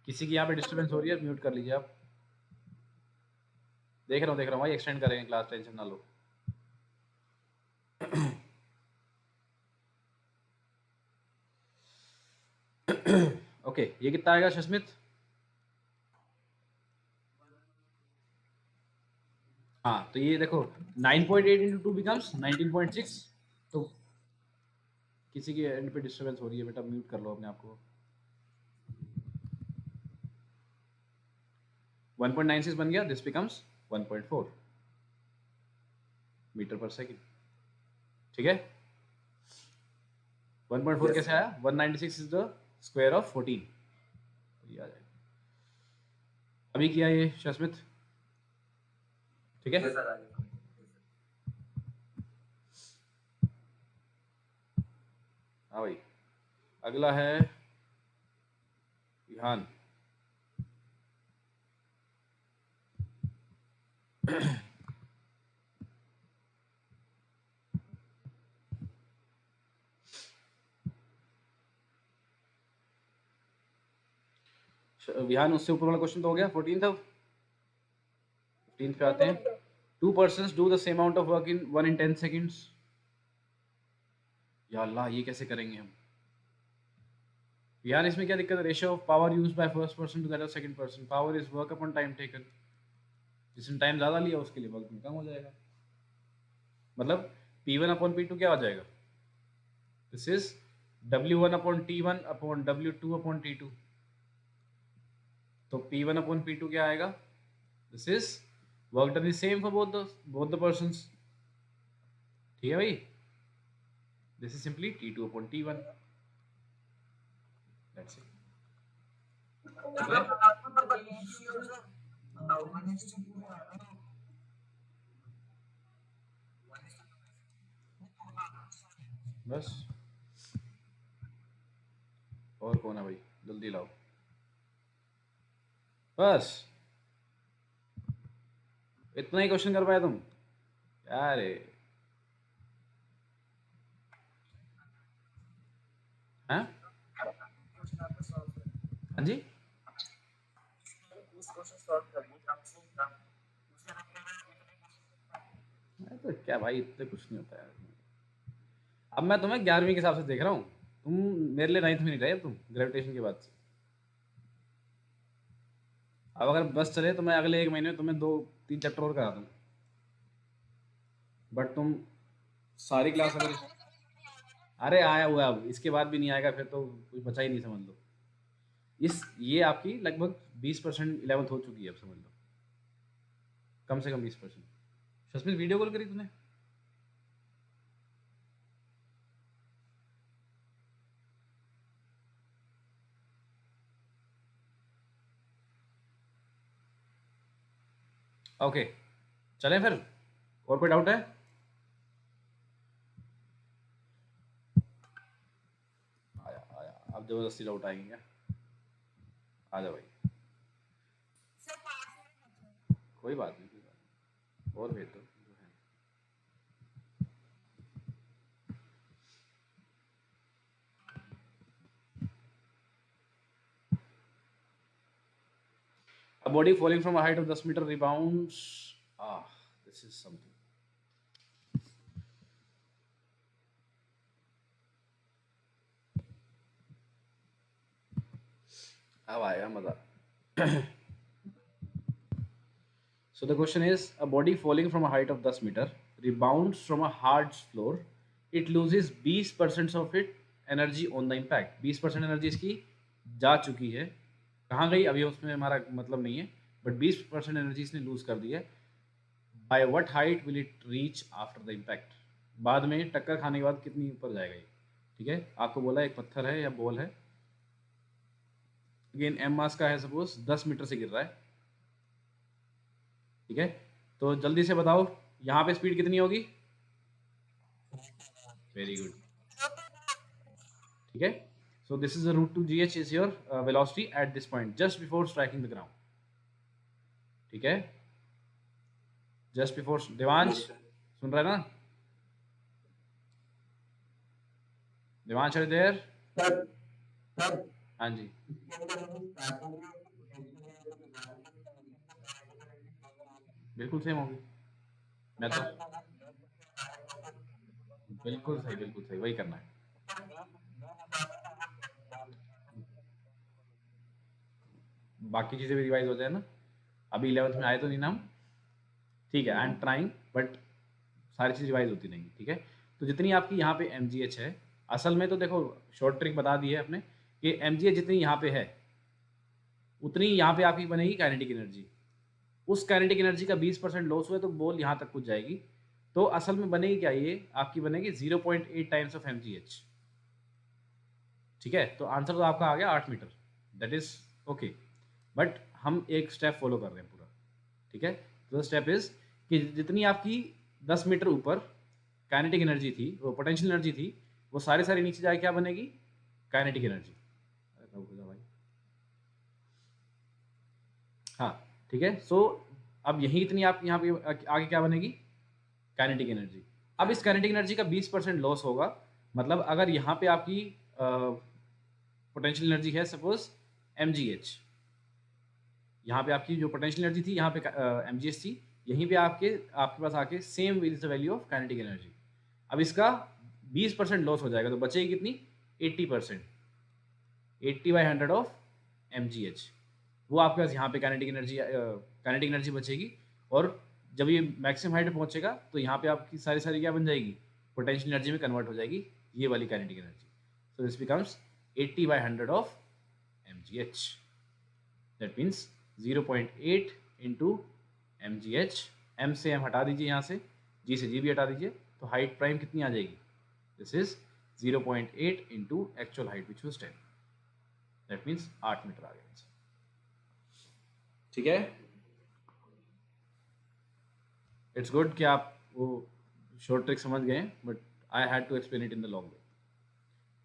Speaker 1: किसी की यहाँ पे डिस्टर्बेंस हो रही है, म्यूट कर लीजिए आप। देख रहा हूँ भाई, एक्सटेंड करेंगे क्लास, टेंशन ना लो। ओके ये कितना आएगा शस्मित, हाँ तो ये देखो 9.8 इंटू 2 बिकम्स 19.6, तो किसी की एंड पे डिस्टर्बेंस हो रही है बेटा, म्यूट कर लो अपने आप को। 1.96 बन गया, दिस बिकम्स 1.4 मीटर पर सेकेंड, ठीक है। 1.4 कैसे आया, 196 इज द स्क्वायर ऑफ 14, ये आ जाएगा। अभी किया ये शस्मित, ठीक है। हाँ भाई, अगला है विहान। विहान उससे ऊपर वाला क्वेश्चन तो हो गया, 14 था, 15 पे आते हैं। 2 persons do the same amount of work in 1 in 10 seconds। या अल्लाह ये कैसे करेंगे हम यार, इसमें क्या दिक्कत है, ratio of power used by first person to that of second person, power is work upon time taken, जिसने टाइम ज़्यादा लिया उसके लिए वर्क कम हो जाएगा, मतलब P1 अपॉन P2 क्या हो जाएगा, this is W1 upon T1 upon W2 upon T2, तो P1 अपॉन P2 क्या आएगा, this is work done is same for both the persons, ठीक है भाई, this is simply T2 upon T1, that's it. बस और कौन है भाई, जल्दी लाओ, बस इतना ही क्वेश्चन कर पाए तुम, क्या रे, हाँ हाँ जी, तो क्या भाई, इतने कुछ नहीं होता है, अब मैं तुम्हें 11वीं के हिसाब से देख रहा हूँ, तुम मेरे लिए 9th में नहीं रहे, अब तुम ग्रेविटेशन के बाद से, अब अगर बस चले तो मैं अगले 1 महीने में तुम्हें 2-3 चैप्टर और करा दूँ, बट तुम सारी क्लास अगर, अरे आया हुआ अब इसके बाद भी नहीं आएगा फिर तो कुछ बचा ही नहीं, समझ लो, ये आपकी लगभग 20% 11th हो चुकी है, अब समझ लो, कम से कम 20%। शस्मित वीडियो कॉल करी तूने, ओके चलें फिर, और कोई डाउट है, आया आया, अब जबरदस्ती डाउट आएंगे क्या, आ जा भाई, कोई बात नहीं, कोई बात नहीं, और भेज दो जो है। A body falling from a height of 10 meter rebounds, ah this is something, अब आएगा मजा। So the question is, a body falling from a height of 10 meter rebounds from a hard floor, it loses 20% of its energy on the impact, 20% energy इसकी जा चुकी है, कहाँ गई अभी उसमें हमारा मतलब नहीं है, बट 20% एनर्जी इसने लूज कर दी है, by what height will it reach after the impact, बाद में टक्कर खाने के बाद कितनी ऊपर जाएगा ये, ठीक है, आपको बोला एक पत्थर है या बॉल है, अगेन एम मास का है, सपोज 10 मीटर से गिर रहा है, ठीक है, तो जल्दी से बताओ यहाँ पे स्पीड कितनी होगी? वेरी गुड, ठीक है। So this is the root two G H is your velocity at this point just before striking the ground, ठीक है, जस्ट बिफोर। देवांश सुन रहा है ना? Devansh are there? हाँ जी, बिल्कुल सेम होगी। मैं तो बिल्कुल सही वही करना है। बाकी चीज़ें भी रिवाइज हो जाए ना, अभी 11th में आए तो नहीं ना हम, ठीक है, आई एम ट्राइंग, बट सारी चीज़ रिवाइज होती रहेंगी, ठीक है। तो जितनी आपकी यहाँ पे एम है, असल में तो देखो शॉर्ट ट्रिक बता दी है अपने कि एम जितनी यहाँ पे है उतनी यहाँ पे आपकी बनेगी काइनेटिक एनर्जी। उस काइनेटिक एनर्जी का 20% लॉस हुआ तो बॉल यहाँ तक कुछ जाएगी, तो असल में बनेगी क्या, ये आपकी बनेगी 0.8 टाइम्स ऑफ एम, ठीक है। तो आंसर तो आपका आ गया 8 metre, that is okay, but हम एक स्टेप फॉलो कर रहे हैं पूरा, ठीक है। तो स्टेप इज कि जितनी आपकी 10 मीटर ऊपर काइनेटिक एनर्जी थी, वो पोटेंशियल एनर्जी थी, वो सारी सारी नीचे जाके क्या बनेगी, काइनेटिक एनर्जी। भाई हाँ, ठीक है। सो अब यही इतनी आप यहाँ पे आगे क्या बनेगी, काइनेटिक एनर्जी। अब इस काइनेटिक एनर्जी का 20% लॉस होगा, मतलब अगर यहाँ पे आपकी पोटेंशियल एनर्जी है सपोज एम यहाँ पे आपकी जो पोटेंशियल एनर्जी थी यहाँ पे एम थी, यहीं पे आपके पास आके same is the value of kinetic energy. अब इसका 20% लॉस हो जाएगा, तो बचेगी कितनी, 80%, 80/100 ऑफ एम वो आपके पास यहाँ पे काइनेटिक एनर्जी बचेगी। और जब ये मैक्सिमम हाइट पहुँचेगा तो यहाँ पे आपकी सारी सारी क्या बन जाएगी, पोटेंशियल एनर्जी में कन्वर्ट हो जाएगी, ये वाली kinetic energy. So this becomes 80/100 of M that means 0.8 into M M से एम हटा दीजिए, यहाँ से जी से जी भी हटा दीजिए, तो हाइट प्राइम कितनी आ जाएगी, this is 0.8 into actual height which was 10, that means 8 meter आ गया, ठीक है। इट्स गुड कि आप वो शॉर्ट ट्रिक समझ गए, but I had to explain it in the long way,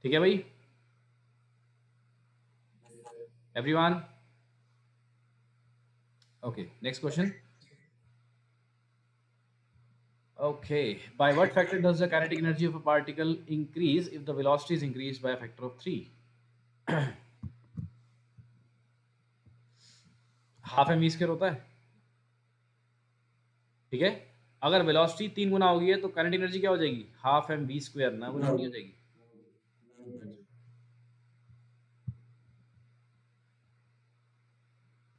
Speaker 1: ठीक है भाई, everyone. Okay, next question. Okay, by what factor does the kinetic energy of a particle increase if the velocity is increased by a factor of 3? Half M V square होता है, ठीक है। अगर velocity 3 गुना होगी है तो काइनेटिक एनर्जी क्या हो जाएगी, हाफ एम वी स्क्वायर ना गुना हो जाएगी।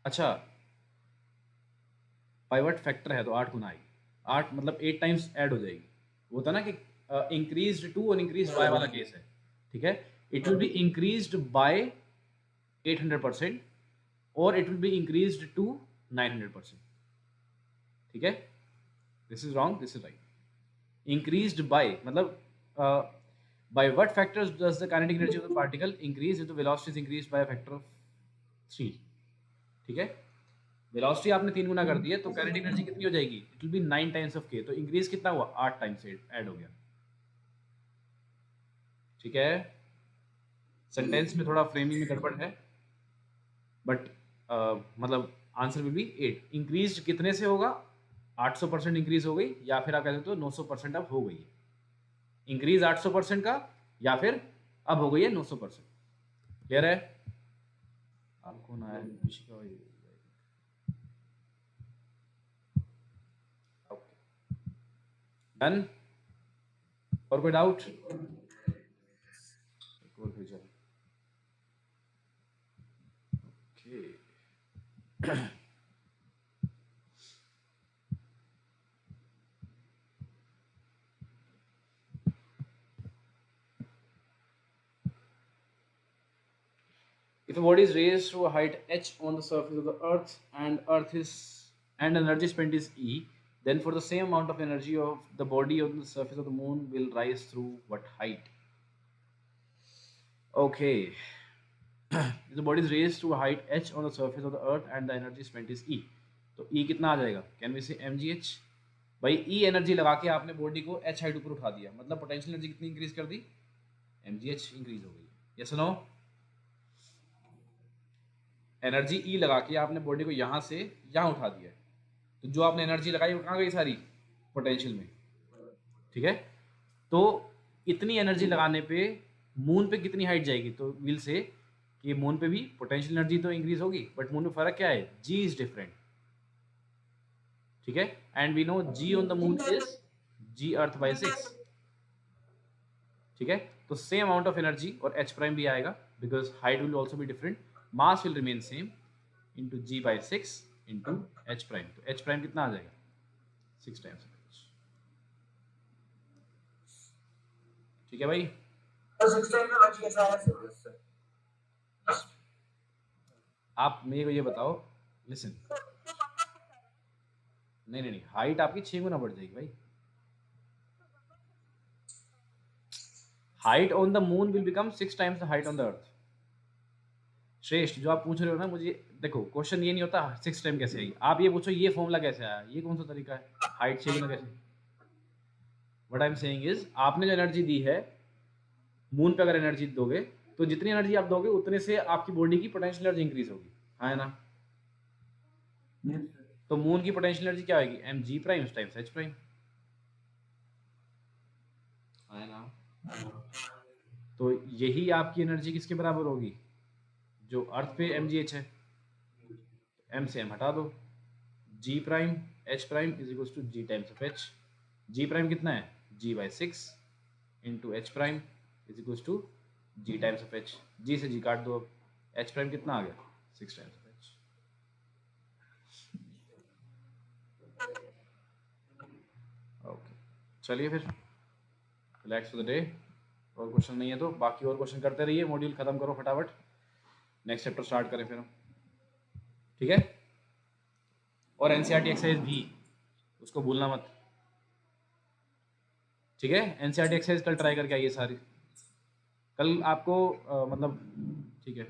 Speaker 1: अच्छा, बाय व्हाट फैक्टर है तो 8 गुना आएगी, 8 मतलब 8 टाइम्स ऐड हो जाएगी। वो था ना कि इंक्रीज्ड टू और इंक्रीज बाय वाला केस है, ठीक है। It will be increased by 800% और it will be increased to 900%, ठीक है। This is wrong, this is right. Increased by मतलब by what factors does the kinetic energy of the particle increase if the velocity is increased by a factor of 3, ठीक है। Velocity आपने 3 गुना कर दी है तो kinetic energy कितनी हो जाएगी, it will B 9 times of k, तो इंक्रीज कितना हुआ, 8 टाइम्स ऐड हो गया, ठीक है। सेंटेंस में थोड़ा फ्रेमिंग में गड़बड़ है, बट मतलब आंसर विल बी 8। इंक्रीज कितने से होगा, 800% इंक्रीज हो गई, या फिर आप कह सकते हो 900% अब हो गई है, इंक्रीज 800% का, या फिर अब हो गई है 900%, क्लियर है। अब कौन आया है, डन, और कोई doubt, okay. If a body is raised to a height h on the surface of the earth and energy spent is E, then for the same amount of energy of the body on the surface of the moon will rise through what height? Okay, the body is raised to a height h on the surface of the earth and the energy spent is E. तो E कितना आ जाएगा? Can we से mgh? भाई E energy लगा के आपने body को h हाइट ऊपर उठा दिया, मतलब पोटेंशियल एनर्जी कितनी इंक्रीज कर दी? mgh इंक्रीज हो गई। Yes no? एनर्जी E लगा के आपने बॉडी को यहाँ से यहाँ उठा दिया है, तो जो आपने एनर्जी लगाई वो कहाँ गई सारी? पोटेंशियल में। ठीक है, तो इतनी एनर्जी लगाने पे मून पे कितनी हाइट जाएगी? तो विल से कि मून पे भी पोटेंशियल एनर्जी तो इंक्रीज होगी, बट मून में फर्क क्या है? G is different. ठीक है, and we know G on the moon is G earth by 6। ठीक है, तो सेम अमाउंट ऑफ एनर्जी और एच प्राइम भी आएगा because height will also be different, mass will remain same into G by 6 into H prime. तो H prime कितना आ जाएगा? 6 टाइम्स एच। ठीक है भाई,
Speaker 2: तो 6 टाइम में बच कैसा है?
Speaker 1: आप मेरे को ये बताओ, लिसन, नहीं, हाइट आपकी 6 गुना बढ़ जाएगी भाई। Height on the moon will become 6 times the height on the earth. श्रेष्ठ, जो आप पूछ रहे हो ना मुझे, देखो क्वेश्चन ये नहीं होता 6 टाइम कैसे आई, आप ये पूछो ये फॉर्मूला कैसे आया, ये कौन सा तरीका है? हाइट 6 गुना कैसे? What I am saying is, आपने जो एनर्जी दी है, मून पे अगर एनर्जी दोगे तो जितनी एनर्जी आप दोगे उतने से आपकी बॉडी की पोटेंशियल एनर्जी इंक्रीज होगी, हाँ है ना? तो मून की पोटेंशियल एनर्जी क्या आएगी? M G prime times H prime, हाँ है ना? तो यही आपकी एनर्जी किसके बराबर होगी? जो अर्थ पे एम जी एच है, एम से एम हटा दो, G prime H prime is equal to G times of H. G prime कितना है? G by 6 into H prime is equal to G times of H. G से G काट दो, अब एच प्राइम कितना आ गया? 6 टाइम्स ऑफ एच। ओके, चलिए फिर रिलैक्स फॉर द डे। और क्वेश्चन नहीं है तो बाकी और क्वेश्चन करते रहिए, मॉड्यूल खत्म करो फटाफट, नेक्स्ट चैप्टर स्टार्ट करें फिर हम। ठीक है, और एनसीईआरटी एक्सरसाइज भी उसको भूलना मत। ठीक है, एनसीईआरटी एक्सरसाइज कल ट्राई करके आइए सारी, कल आपको मतलब ठीक है।